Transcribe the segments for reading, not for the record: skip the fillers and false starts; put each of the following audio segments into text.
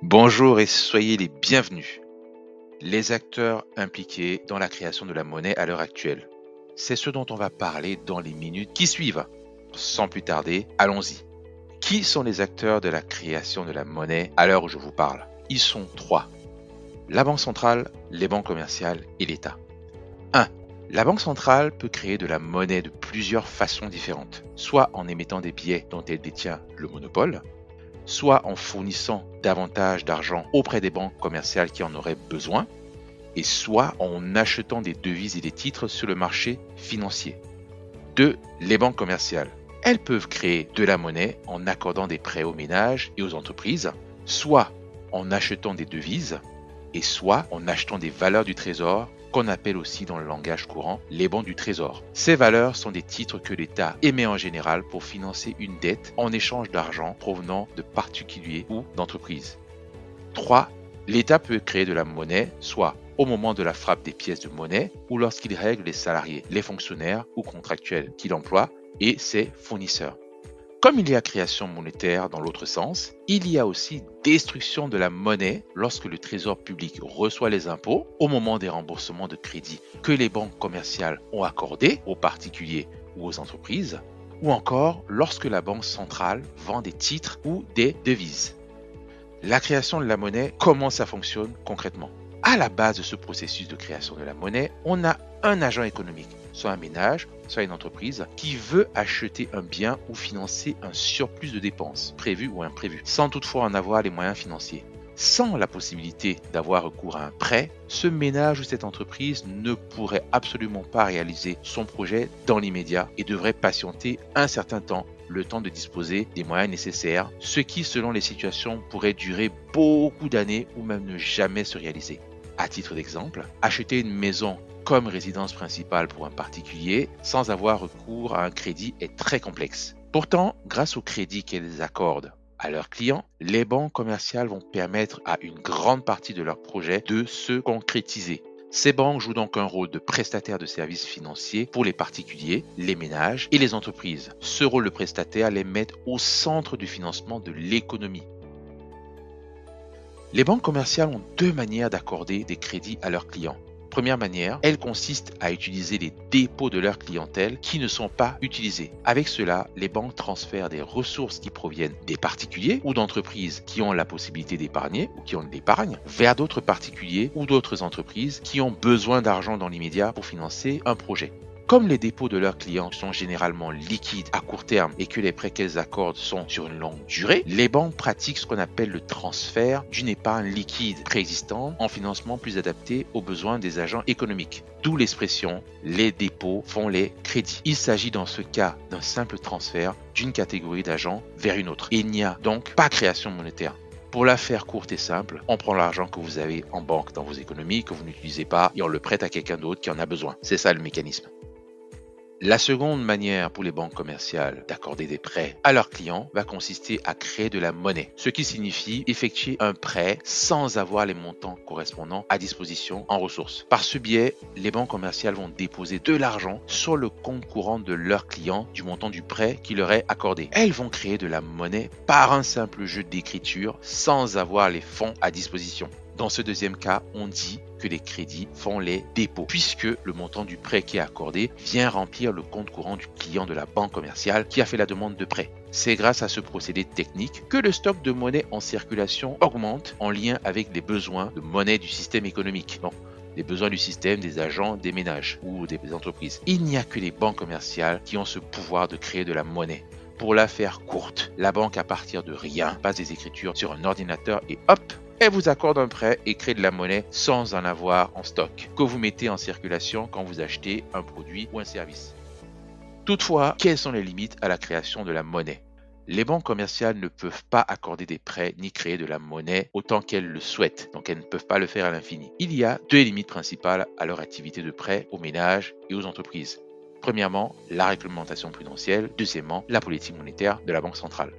Bonjour et soyez les bienvenus. Les acteurs impliqués dans la création de la monnaie à l'heure actuelle. C'est ce dont on va parler dans les minutes qui suivent. Sans plus tarder, allons-y. Qui sont les acteurs de la création de la monnaie à l'heure où je vous parle? Ils sont trois. La Banque centrale, les banques commerciales et l'État. 1. La Banque centrale peut créer de la monnaie de plusieurs façons différentes, soit en émettant des billets dont elle détient le monopole, soit en fournissant davantage d'argent auprès des banques commerciales qui en auraient besoin, et soit en achetant des devises et des titres sur le marché financier. 2. Les banques commerciales. Elles peuvent créer de la monnaie en accordant des prêts aux ménages et aux entreprises, soit en achetant des devises, et soit en achetant des valeurs du trésor qu'on appelle aussi dans le langage courant les bons du trésor. Ces valeurs sont des titres que l'État émet en général pour financer une dette en échange d'argent provenant de particuliers ou d'entreprises. 3. L'État peut créer de la monnaie, soit au moment de la frappe des pièces de monnaie ou lorsqu'il règle les salariés, les fonctionnaires ou contractuels qu'il emploie et ses fournisseurs. Comme il y a création monétaire dans l'autre sens, il y a aussi destruction de la monnaie lorsque le trésor public reçoit les impôts au moment des remboursements de crédits que les banques commerciales ont accordés aux particuliers ou aux entreprises, ou encore lorsque la banque centrale vend des titres ou des devises. La création de la monnaie, comment ça fonctionne concrètement? À la base de ce processus de création de la monnaie, on a un agent économique, soit un ménage, soit une entreprise, qui veut acheter un bien ou financer un surplus de dépenses, prévu ou imprévu, sans toutefois en avoir les moyens financiers. Sans la possibilité d'avoir recours à un prêt, ce ménage ou cette entreprise ne pourrait absolument pas réaliser son projet dans l'immédiat et devrait patienter un certain temps, le temps de disposer des moyens nécessaires, ce qui, selon les situations, pourrait durer beaucoup d'années ou même ne jamais se réaliser. À titre d'exemple, acheter une maison comme résidence principale pour un particulier sans avoir recours à un crédit est très complexe. Pourtant, grâce au crédit qu'elles accordent à leurs clients, les banques commerciales vont permettre à une grande partie de leurs projets de se concrétiser. Ces banques jouent donc un rôle de prestataire de services financiers pour les particuliers, les ménages et les entreprises. Ce rôle de prestataire les met au centre du financement de l'économie. Les banques commerciales ont deux manières d'accorder des crédits à leurs clients. Première manière, elle consiste à utiliser les dépôts de leur clientèle qui ne sont pas utilisés. Avec cela, les banques transfèrent des ressources qui proviennent des particuliers ou d'entreprises qui ont la possibilité d'épargner ou qui ont de l'épargne vers d'autres particuliers ou d'autres entreprises qui ont besoin d'argent dans l'immédiat pour financer un projet. Comme les dépôts de leurs clients sont généralement liquides à court terme et que les prêts qu'elles accordent sont sur une longue durée, les banques pratiquent ce qu'on appelle le transfert d'une épargne liquide préexistante en financement plus adapté aux besoins des agents économiques. D'où l'expression « les dépôts font les crédits ». Il s'agit dans ce cas d'un simple transfert d'une catégorie d'agents vers une autre. Il n'y a donc pas création monétaire. Pour la faire courte et simple, on prend l'argent que vous avez en banque dans vos économies, que vous n'utilisez pas, et on le prête à quelqu'un d'autre qui en a besoin. C'est ça le mécanisme. La seconde manière pour les banques commerciales d'accorder des prêts à leurs clients va consister à créer de la monnaie, ce qui signifie effectuer un prêt sans avoir les montants correspondants à disposition en ressources. Par ce biais, les banques commerciales vont déposer de l'argent sur le compte courant de leurs clients du montant du prêt qui leur est accordé. Elles vont créer de la monnaie par un simple jeu d'écriture sans avoir les fonds à disposition. Dans ce deuxième cas, on dit que les crédits font les dépôts, puisque le montant du prêt qui est accordé vient remplir le compte courant du client de la banque commerciale qui a fait la demande de prêt. C'est grâce à ce procédé technique que le stock de monnaie en circulation augmente en lien avec les besoins de monnaie du système économique. Donc, les besoins du système, des agents, des ménages ou des entreprises. Il n'y a que les banques commerciales qui ont ce pouvoir de créer de la monnaie. Pour la faire courte, la banque à partir de rien passe des écritures sur un ordinateur et hop, elle vous accorde un prêt et crée de la monnaie sans en avoir en stock, que vous mettez en circulation quand vous achetez un produit ou un service. Toutefois, quelles sont les limites à la création de la monnaie? Les banques commerciales ne peuvent pas accorder des prêts ni créer de la monnaie autant qu'elles le souhaitent, donc elles ne peuvent pas le faire à l'infini. Il y a deux limites principales à leur activité de prêt aux ménages et aux entreprises. Premièrement, la réglementation prudentielle. Deuxièmement, la politique monétaire de la Banque centrale.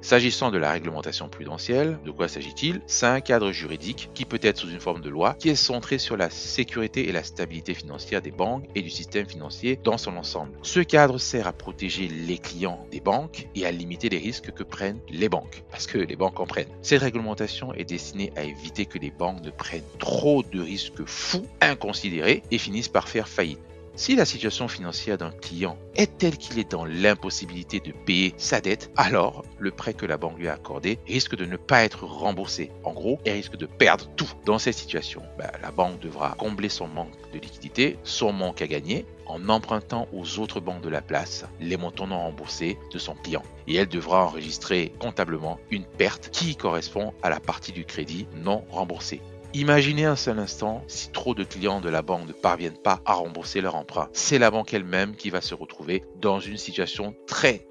S'agissant de la réglementation prudentielle, de quoi s'agit-il? C'est un cadre juridique qui peut être sous une forme de loi qui est centré sur la sécurité et la stabilité financière des banques et du système financier dans son ensemble. Ce cadre sert à protéger les clients des banques et à limiter les risques que prennent les banques, parce que les banques en prennent. Cette réglementation est destinée à éviter que les banques ne prennent trop de risques fous, inconsidérés et finissent par faire faillite. Si la situation financière d'un client est telle qu'il est dans l'impossibilité de payer sa dette, alors le prêt que la banque lui a accordé risque de ne pas être remboursé. En gros, elle risque de perdre tout. Dans cette situation, la banque devra combler son manque de liquidité, son manque à gagner, en empruntant aux autres banques de la place les montants non remboursés de son client. Et elle devra enregistrer comptablement une perte qui correspond à la partie du crédit non remboursée. Imaginez un seul instant si trop de clients de la banque ne parviennent pas à rembourser leur emprunt. C'est la banque elle-même qui va se retrouver dans une situation très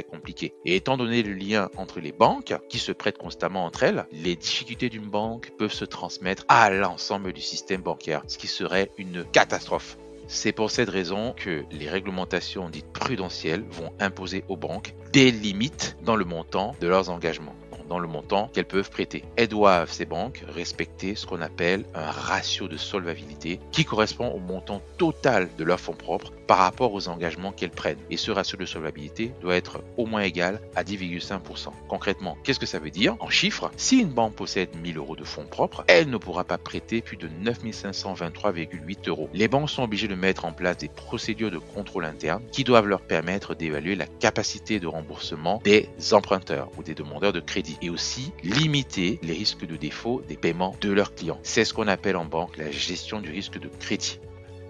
compliquée. Et étant donné le lien entre les banques qui se prêtent constamment entre elles, les difficultés d'une banque peuvent se transmettre à l'ensemble du système bancaire, ce qui serait une catastrophe. C'est pour cette raison que les réglementations dites prudentielles vont imposer aux banques des limites dans le montant de leurs engagements, dans le montant qu'elles peuvent prêter. Elles doivent, ces banques, respecter ce qu'on appelle un ratio de solvabilité qui correspond au montant total de leurs fonds propres par rapport aux engagements qu'elles prennent. Et ce ratio de solvabilité doit être au moins égal à 10,5%. Concrètement, qu'est-ce que ça veut dire? En chiffres, si une banque possède 1 000 € de fonds propres, elle ne pourra pas prêter plus de 9 523,8 €. Les banques sont obligées de mettre en place des procédures de contrôle interne qui doivent leur permettre d'évaluer la capacité de remboursement des emprunteurs ou des demandeurs de crédit et aussi limiter les risques de défaut des paiements de leurs clients. C'est ce qu'on appelle en banque la gestion du risque de crédit.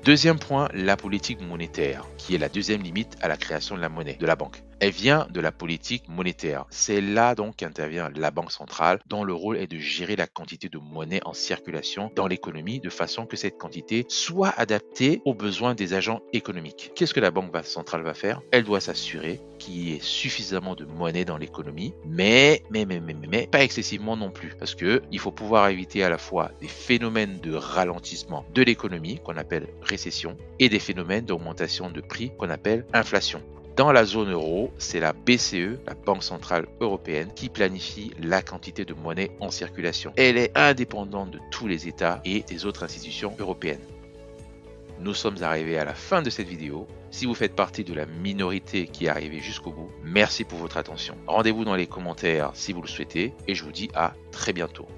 Deuxième point, la politique monétaire, qui est la deuxième limite à la création de la monnaie de la banque. Elle vient de la politique monétaire. C'est là donc qu'intervient la banque centrale, dont le rôle est de gérer la quantité de monnaie en circulation dans l'économie de façon que cette quantité soit adaptée aux besoins des agents économiques. Qu'est-ce que la banque centrale va faire? Elle doit s'assurer qu'il y ait suffisamment de monnaie dans l'économie, mais pas excessivement non plus, parce que il faut pouvoir éviter à la fois des phénomènes de ralentissement de l'économie qu'on appelle récession et des phénomènes d'augmentation de prix qu'on appelle inflation. Dans la zone euro, c'est la BCE, la Banque Centrale Européenne, qui planifie la quantité de monnaie en circulation. Elle est indépendante de tous les États et des autres institutions européennes. Nous sommes arrivés à la fin de cette vidéo. Si vous faites partie de la minorité qui est arrivée jusqu'au bout, merci pour votre attention. Rendez-vous dans les commentaires si vous le souhaitez et je vous dis à très bientôt.